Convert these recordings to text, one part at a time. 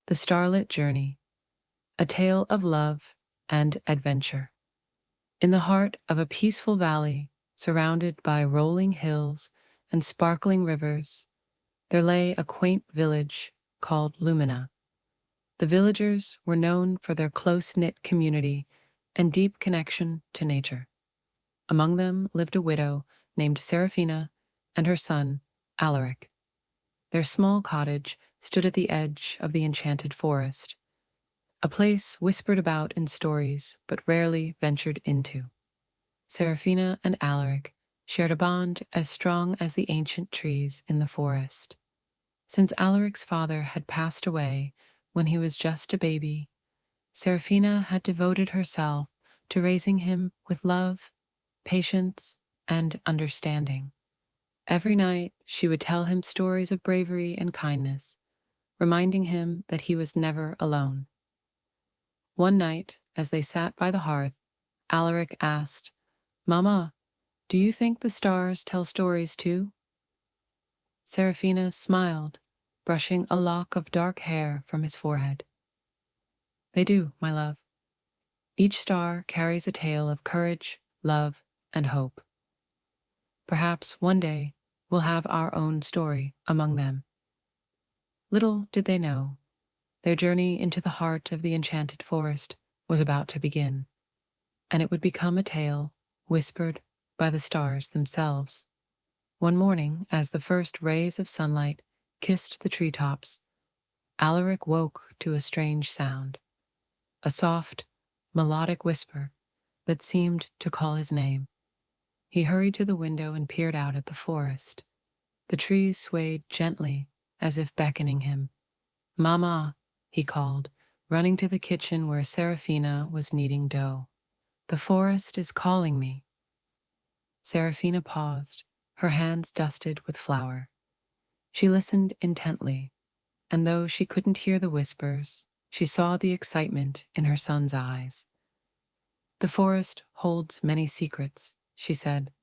The Starlit Journey, a tale of love and adventure. In the heart of a peaceful valley, surrounded by rolling hills and sparkling rivers, there lay a quaint village called Lumina. The villagers were known for their close-knit community and deep connection to nature. Among them lived a widow named Serafina and her son, Alaric. Their small cottage stood at the edge of the enchanted forest, a place whispered about in stories but rarely ventured into. Serafina and Alaric shared a bond as strong as the ancient trees in the forest. Since Alaric's father had passed away when he was just a baby, Serafina had devoted herself to raising him with love, patience, and understanding. Every night she would tell him stories of bravery and kindness, reminding him that he was never alone. One night, as they sat by the hearth, Alaric asked, "Mama, do you think the stars tell stories too?" Serafina smiled, brushing a lock of dark hair from his forehead. "They do, my love. Each star carries a tale of courage, love, and hope. Perhaps one day we'll have our own story among them." Little did they know, their journey into the heart of the enchanted forest was about to begin, and it would become a tale whispered by the stars themselves. One morning, as the first rays of sunlight kissed the treetops, Alaric woke to a strange sound, a soft, melodic whisper that seemed to call his name. He hurried to the window and peered out at the forest. The trees swayed gently as if beckoning him. "Mama," he called, running to the kitchen where Serafina was kneading dough. "The forest is calling me." Serafina paused, her hands dusted with flour. She listened intently, and though she couldn't hear the whispers, she saw the excitement in her son's eyes. "The forest holds many secrets," she said.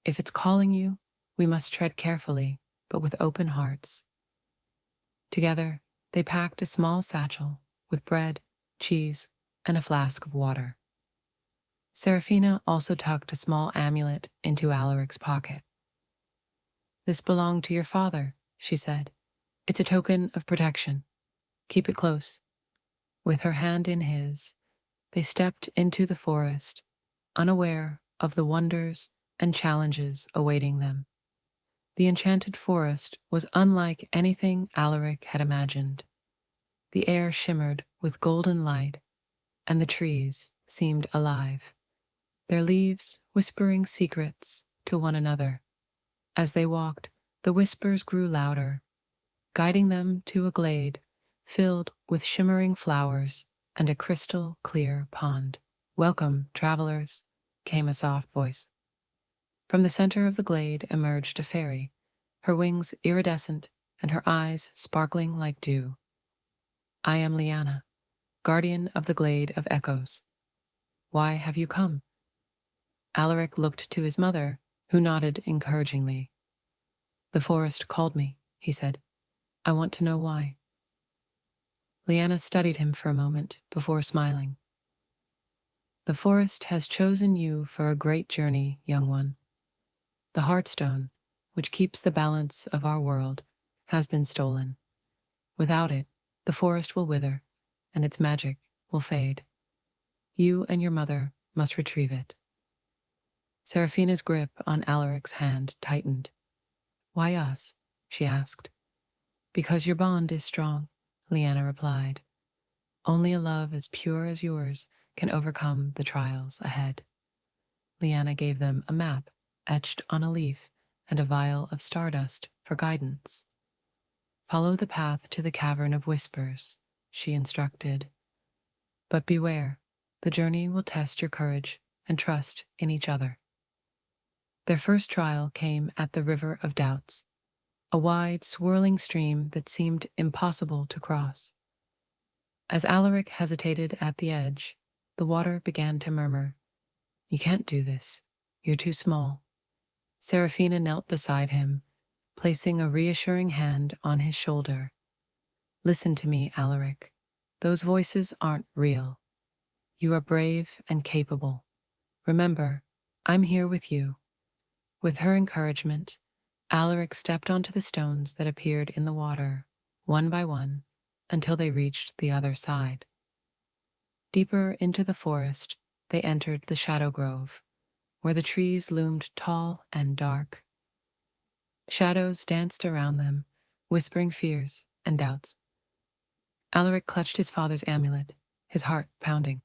"If it's calling you, we must tread carefully, but with open hearts." Together, they packed a small satchel with bread, cheese, and a flask of water. Serafina also tucked a small amulet into Alaric's pocket. "This belonged to your father," she said. "It's a token of protection. Keep it close." With her hand in his, they stepped into the forest, unaware of the wonders and challenges awaiting them. The enchanted forest was unlike anything Alaric had imagined. The air shimmered with golden light, and the trees seemed alive, their leaves whispering secrets to one another. As they walked, the whispers grew louder, guiding them to a glade filled with shimmering flowers and a crystal-clear pond. "Welcome, travelers," came a soft voice. From the center of the glade emerged a fairy, her wings iridescent and her eyes sparkling like dew. "I am Liana, guardian of the Glade of Echoes. Why have you come?" Alaric looked to his mother, who nodded encouragingly. "The forest called me," he said. "I want to know why." Liana studied him for a moment before smiling. "The forest has chosen you for a great journey, young one. The Heartstone, which keeps the balance of our world, has been stolen. Without it, the forest will wither, and its magic will fade. You and your mother must retrieve it." Serafina's grip on Alaric's hand tightened. "Why us?" she asked. "Because your bond is strong," Liana replied. "Only a love as pure as yours can overcome the trials ahead." Liana gave them a map etched on a leaf and a vial of stardust for guidance. "Follow the path to the Cavern of Whispers," she instructed. "But beware, the journey will test your courage and trust in each other." Their first trial came at the River of Doubts, a wide, swirling stream that seemed impossible to cross. As Alaric hesitated at the edge, the water began to murmur, "You can't do this. You're too small." Serafina knelt beside him, placing a reassuring hand on his shoulder. Listen to me, Alaric. Those voices aren't real. You are brave and capable. Remember, I'm here with you. With her encouragement, Alaric stepped onto the stones that appeared in the water, one by one, until they reached the other side. Deeper into the forest, they entered the shadow grove, where the trees loomed tall and dark. Shadows danced around them, whispering fears and doubts. Alaric clutched his father's amulet, his heart pounding.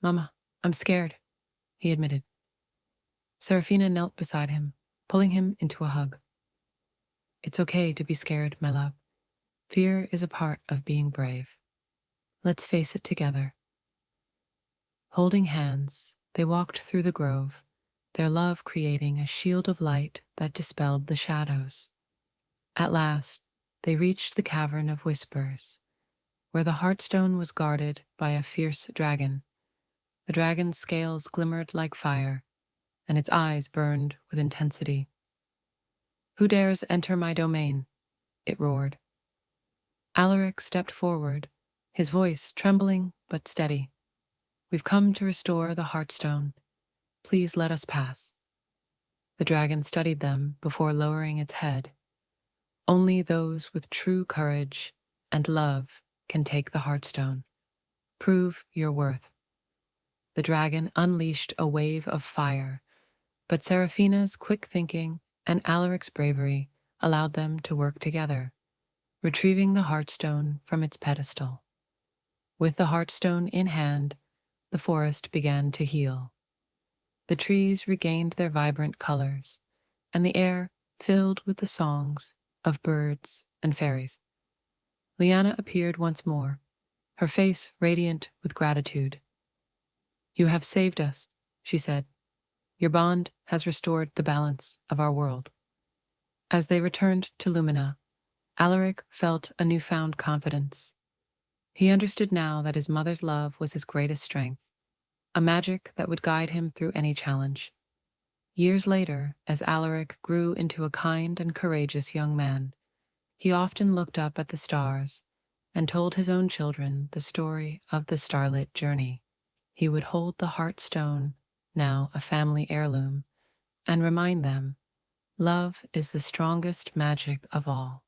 "Mama, I'm scared," he admitted. Serafina knelt beside him, pulling him into a hug. "It's okay to be scared, my love. Fear is a part of being brave. Let's face it together." Holding hands, they walked through the grove, their love creating a shield of light that dispelled the shadows. At last, they reached the Cavern of Whispers, where the Heartstone was guarded by a fierce dragon. The dragon's scales glimmered like fire, and its eyes burned with intensity. "Who dares enter my domain?" it roared. Alaric stepped forward, his voice trembling but steady. "We've come to restore the Heartstone. Please let us pass." The dragon studied them before lowering its head. "Only those with true courage and love can take the Heartstone. Prove your worth." The dragon unleashed a wave of fire, but Serafina's quick thinking and Alaric's bravery allowed them to work together, retrieving the Heartstone from its pedestal. With the Heartstone in hand, the forest began to heal. The trees regained their vibrant colors, and the air filled with the songs of birds and fairies. Liana appeared once more, her face radiant with gratitude. "You have saved us," she said. "Your bond has restored the balance of our world." As they returned to Lumina, Alaric felt a newfound confidence. He understood now that his mother's love was his greatest strength, a magic that would guide him through any challenge. Years later, as Alaric grew into a kind and courageous young man, he often looked up at the stars and told his own children the story of the Starlit Journey. He would hold the Heartstone, now a family heirloom, and remind them, love is the strongest magic of all.